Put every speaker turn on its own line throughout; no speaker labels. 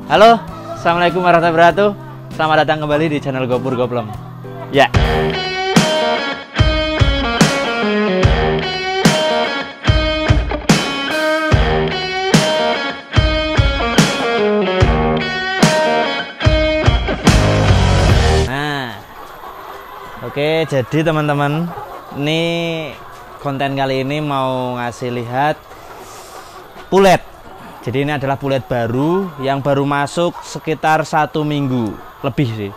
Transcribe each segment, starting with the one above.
Halo, assalamualaikum warahmatullahi wabarakatuh. Selamat datang kembali di channel Gopur Goplem. Ya. Nah, oke, jadi teman-teman, ini konten kali ini mau ngasih lihat pulet. Jadi ini adalah pulet baru yang baru masuk sekitar 1 minggu lebih sih,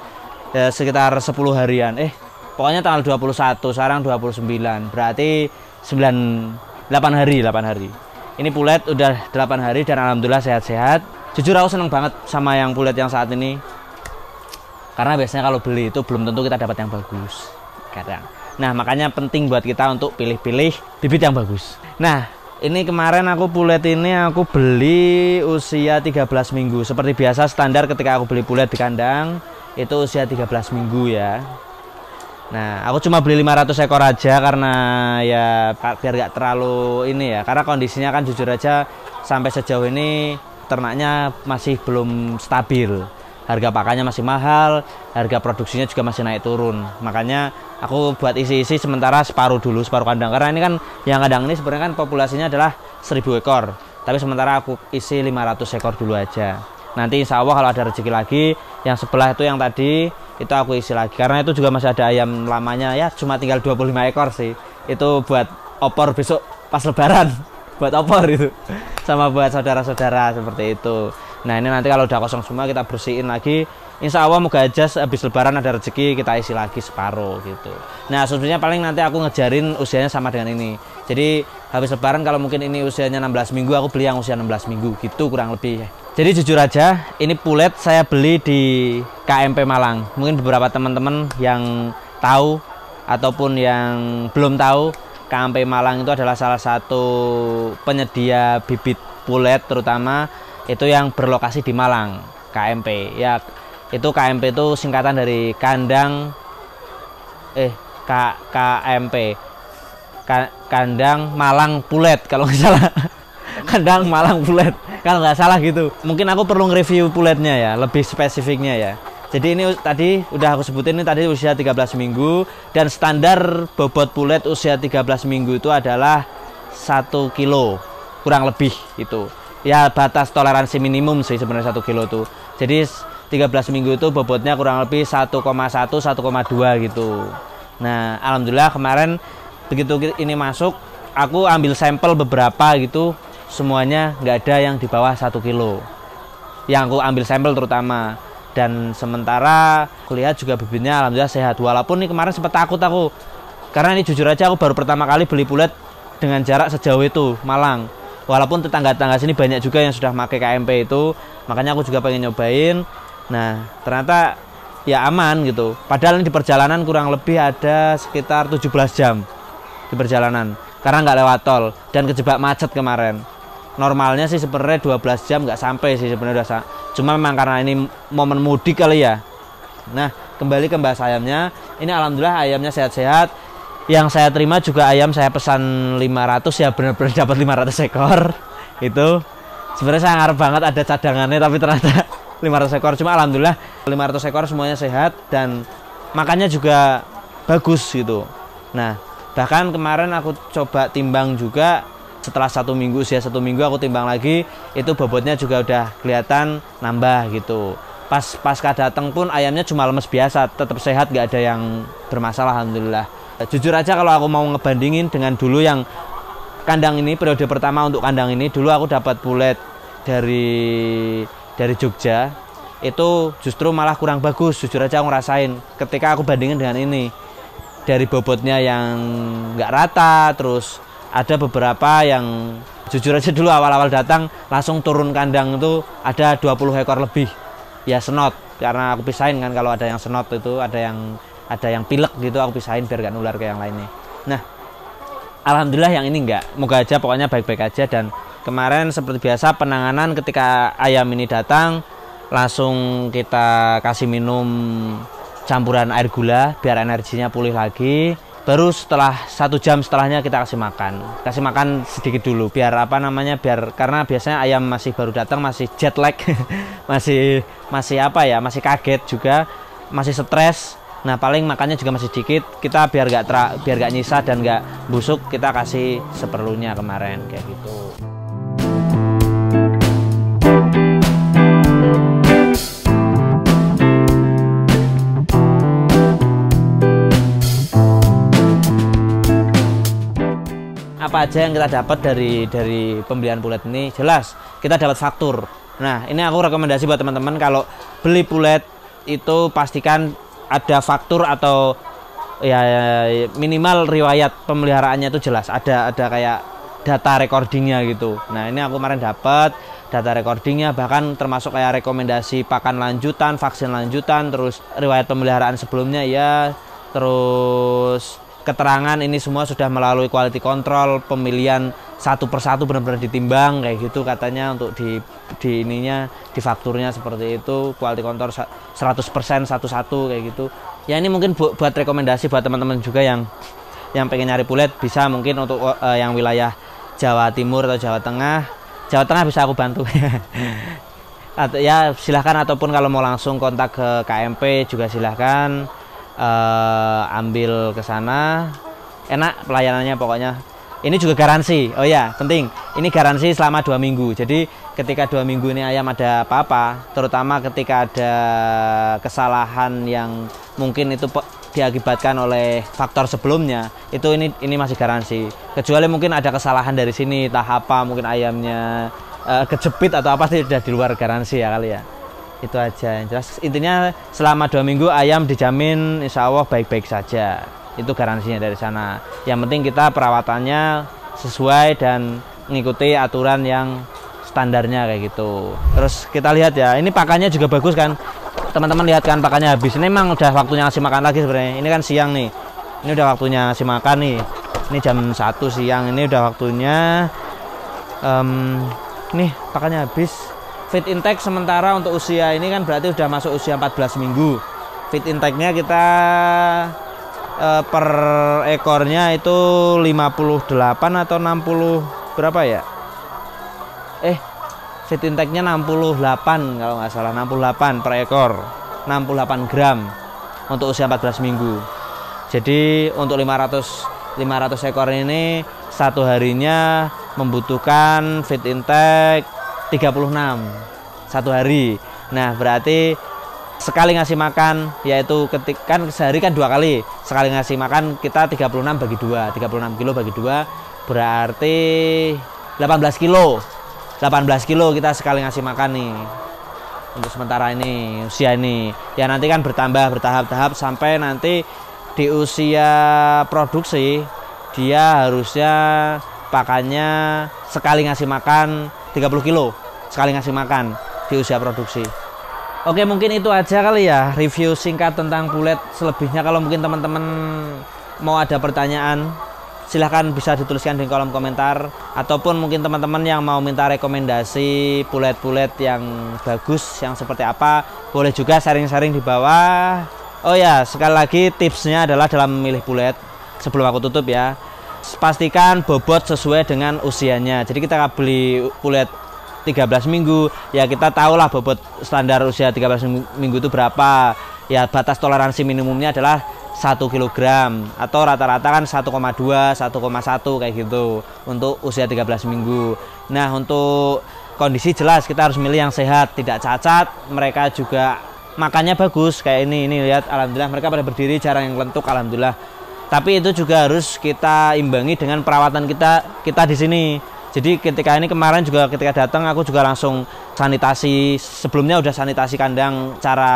ya, sekitar 10 harian. Pokoknya tanggal 21, sekarang 29, berarti 8 hari. Ini pulet udah 8 hari dan alhamdulillah sehat-sehat. Jujur aku seneng banget sama yang pulet yang saat ini, karena biasanya kalau beli itu belum tentu kita dapat yang bagus kadang. Nah, makanya penting buat kita untuk pilih-pilih bibit yang bagus. Nah, ini kemarin aku pulet ini aku beli usia 13 minggu. Seperti biasa standar ketika aku beli pulet di kandang itu usia 13 minggu ya. Nah, aku cuma beli 500 ekor aja karena ya biar gak terlalu ini ya. Karena kondisinya kan jujur aja sampai sejauh ini ternaknya masih belum stabil. Harga pakannya masih mahal, harga produksinya juga masih naik turun. Makanya aku buat isi-isi sementara separuh dulu, separuh kandang. Karena ini kan yang kandang ini sebenarnya kan populasinya adalah 1000 ekor. Tapi sementara aku isi 500 ekor dulu aja. Nanti insya Allah kalau ada rezeki lagi, yang sebelah itu yang tadi, itu aku isi lagi. Karena itu juga masih ada ayam lamanya, ya cuma tinggal 25 ekor sih. Itu buat opor besok pas lebaran. Buat opor itu. Sama buat saudara-saudara seperti itu. Nah, ini nanti kalau udah kosong semua kita bersihin lagi. Insya Allah moga aja habis lebaran ada rezeki kita isi lagi separuh gitu. Nah, sebenarnya paling nanti aku ngejarin usianya sama dengan ini. Jadi habis lebaran kalau mungkin ini usianya 16 minggu, aku beli yang usia 16 minggu gitu kurang lebih. Jadi jujur aja, ini pulet saya beli di KMP Malang. Mungkin beberapa teman-teman yang tahu ataupun yang belum tahu, KMP Malang itu adalah salah satu penyedia bibit pulet terutama itu yang berlokasi di Malang. KMP ya, itu KMP itu singkatan dari kandang KMP kandang Malang Pulet kalau nggak salah. Kandang Malang Pulet kalau nggak salah gitu. Mungkin aku perlu nge-review puletnya ya, lebih spesifiknya ya. Jadi ini tadi udah aku sebutin, ini tadi usia 13 minggu dan standar bobot pulet usia 13 minggu itu adalah 1 kilo kurang lebih itu. Ya batas toleransi minimum sih sebenarnya 1 kilo tuh. Jadi 13 minggu itu bobotnya kurang lebih 1,1 1,2 gitu. Nah, alhamdulillah kemarin begitu ini masuk, aku ambil sampel beberapa gitu, semuanya nggak ada yang di bawah 1 kilo. Yang aku ambil sampel terutama. Dan sementara kulihat juga bibitnya alhamdulillah sehat. Walaupun ini kemarin sempat takut aku, karena ini jujur aja aku baru pertama kali beli pulet dengan jarak sejauh itu Malang. Walaupun tetangga-tetangga sini banyak juga yang sudah pakai KMP itu, makanya aku juga pengen nyobain. Nah, ternyata ya aman gitu. Padahal ini di perjalanan kurang lebih ada sekitar 17 jam di perjalanan, karena nggak lewat tol dan kejebak macet kemarin. Normalnya sih sebenarnya 12 jam nggak sampai sih sebenarnya udah. Cuma memang karena ini momen mudik kali ya. Nah, kembali ke bahas ayamnya. Ini alhamdulillah ayamnya sehat-sehat. Yang saya terima juga ayam saya pesan 500 ya, benar-benar dapat 500 ekor. Itu sebenarnya saya ngarep banget ada cadangannya, tapi ternyata 500 ekor. Cuma alhamdulillah 500 ekor semuanya sehat dan makannya juga bagus gitu. Nah, bahkan kemarin aku coba timbang juga setelah 1 minggu, usia 1 minggu aku timbang lagi, itu bobotnya juga udah kelihatan nambah gitu. Pasca datang pun ayamnya cuma lemes biasa, tetap sehat, nggak ada yang bermasalah alhamdulillah. Jujur aja kalau aku mau ngebandingin dengan dulu yang kandang ini, periode pertama untuk kandang ini, dulu aku dapat pulet dari Jogja, itu justru malah kurang bagus. Jujur aja aku ngerasain ketika aku bandingin dengan ini, dari bobotnya yang nggak rata, terus ada beberapa yang jujur aja dulu awal-awal datang langsung turun kandang itu ada 20 ekor lebih ya senot, karena aku pisahin kan, kalau ada yang senot itu ada yang pilek gitu aku pisahin biar gak nular ke yang lainnya. Nah, alhamdulillah yang ini enggak, moga aja pokoknya baik-baik aja. Dan kemarin seperti biasa penanganan ketika ayam ini datang langsung kita kasih minum campuran air gula biar energinya pulih lagi. Baru setelah 1 jam setelahnya kita kasih makan sedikit dulu, biar apa namanya, biar karena biasanya ayam masih baru datang, masih jet lag, masih apa ya, masih kaget juga, masih stres. Nah paling makannya juga masih dikit, kita biar gak nyisa dan gak busuk, kita kasih seperlunya kemarin kayak gitu. Apa aja yang kita dapat dari pembelian pulet ini? Jelas kita dapat faktur. Nah ini aku rekomendasi buat teman-teman, kalau beli pulet itu pastikan ada faktur atau ya minimal riwayat pemeliharaannya itu jelas, ada kayak data recordingnya gitu. Nah ini aku kemarin dapat data recordingnya, bahkan termasuk kayak rekomendasi pakan lanjutan, vaksin lanjutan, terus riwayat pemeliharaan sebelumnya ya, terus keterangan ini semua sudah melalui quality control, pemilihan satu persatu benar-benar ditimbang kayak gitu katanya, untuk di ininya, di fakturnya seperti itu, quality control 100% satu-satu kayak gitu. Ya ini mungkin buat rekomendasi buat teman-teman juga yang pengen nyari pulet, bisa mungkin untuk yang wilayah Jawa Timur atau Jawa Tengah. Jawa Tengah bisa aku bantu. Atau ya silahkan, ataupun kalau mau langsung kontak ke KMP juga silahkan. Ambil ke sana, enak pelayanannya pokoknya. Ini juga garansi, oh ya penting, ini garansi selama 2 minggu. Jadi ketika 2 minggu ini ayam ada apa-apa, terutama ketika ada kesalahan yang mungkin itu diakibatkan oleh faktor sebelumnya, itu ini masih garansi. Kecuali mungkin ada kesalahan dari sini, entah apa, mungkin ayamnya kejepit atau apa, sudah di luar garansi ya kali ya. Itu aja yang jelas, intinya selama 2 minggu ayam dijamin insya Allah baik-baik saja, itu garansinya dari sana. Yang penting kita perawatannya sesuai dan mengikuti aturan yang standarnya kayak gitu. Terus kita lihat ya, ini pakannya juga bagus kan teman-teman, lihat kan pakannya habis. Ini memang udah waktunya ngasih makan lagi sebenarnya. Ini kan siang nih, ini udah waktunya ngasih makan nih, ini jam 1 siang, ini udah waktunya. Nih pakannya habis. Feed intake sementara untuk usia ini kan berarti udah masuk usia 14 minggu. Feed intake-nya kita per ekornya itu 58 atau 60 berapa ya? Feed intake-nya 68 kalau nggak salah, 68 per ekor, 68 gram untuk usia 14 minggu. Jadi untuk 500 ekor ini satu harinya membutuhkan feed intake 36 satu hari. Nah berarti sekali ngasih makan, yaitu kan sehari kan 2 kali, sekali ngasih makan kita 36 bagi 2, 36 kilo bagi 2 berarti 18 kilo kita sekali ngasih makan nih untuk sementara ini, usia ini. Ya nanti kan bertambah bertahap-tahap sampai nanti di usia produksi dia harusnya pakannya sekali ngasih makan 30 kilo sekali ngasih makan di usia produksi. Oke, mungkin itu aja kali ya review singkat tentang pulet. Selebihnya kalau mungkin teman-teman mau ada pertanyaan, silahkan bisa dituliskan di kolom komentar, ataupun mungkin teman-teman yang mau minta rekomendasi pulet-pulet yang bagus yang seperti apa, boleh juga sharing-sharing di bawah. Oh ya, sekali lagi tipsnya adalah dalam memilih pulet, sebelum aku tutup ya, pastikan bobot sesuai dengan usianya. Jadi kita beli pulet 13 minggu, ya kita tahulah bobot standar usia 13 minggu itu berapa. Ya batas toleransi minimumnya adalah 1 kg atau rata-rata kan 1,2, 1,1 kayak gitu untuk usia 13 minggu. Nah untuk kondisi jelas kita harus milih yang sehat, tidak cacat, mereka juga makannya bagus kayak ini lihat, alhamdulillah mereka pada berdiri, jarang yang lentuk, alhamdulillah. Tapi itu juga harus kita imbangi dengan perawatan kita di sini. Jadi ketika ini kemarin juga ketika datang aku juga langsung sanitasi, sebelumnya udah sanitasi kandang cara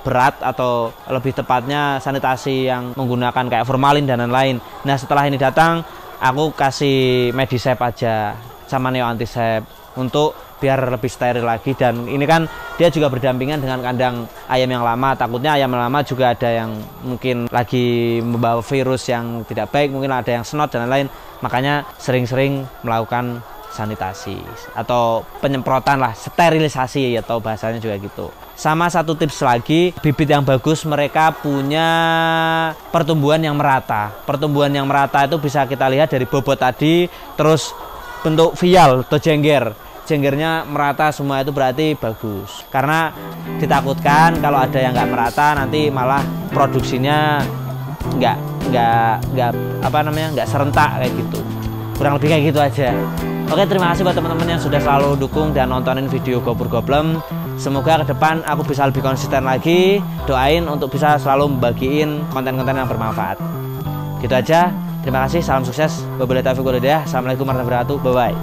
berat atau lebih tepatnya sanitasi yang menggunakan kayak formalin dan lain-lain. Nah setelah ini datang aku kasih Medisep aja sama Neo Antisep untuk biar lebih steril lagi. Dan ini kan dia juga berdampingan dengan kandang ayam yang lama, takutnya ayam yang lama juga ada yang mungkin lagi membawa virus yang tidak baik, mungkin ada yang snot dan lain-lain. Makanya sering-sering melakukan sanitasi atau penyemprotan lah, sterilisasi atau bahasanya juga gitu. Sama satu tips lagi, bibit yang bagus mereka punya pertumbuhan yang merata. Pertumbuhan yang merata itu bisa kita lihat dari bobot tadi, terus bentuk vial atau jenggernya merata semua, itu berarti bagus. Karena ditakutkan kalau ada yang nggak merata nanti malah produksinya nggak serentak kayak gitu. Kurang lebih kayak gitu aja. Oke, terima kasih buat teman-teman yang sudah selalu dukung dan nontonin video Gopur Goblem. Semoga ke depan aku bisa lebih konsisten lagi. Doain untuk bisa selalu membagiin konten-konten yang bermanfaat. Gitu aja. Terima kasih, salam sukses. Wabillahi taufiq wal hidayah. Assalamualaikum warahmatullahi wabarakatuh. Bye bye.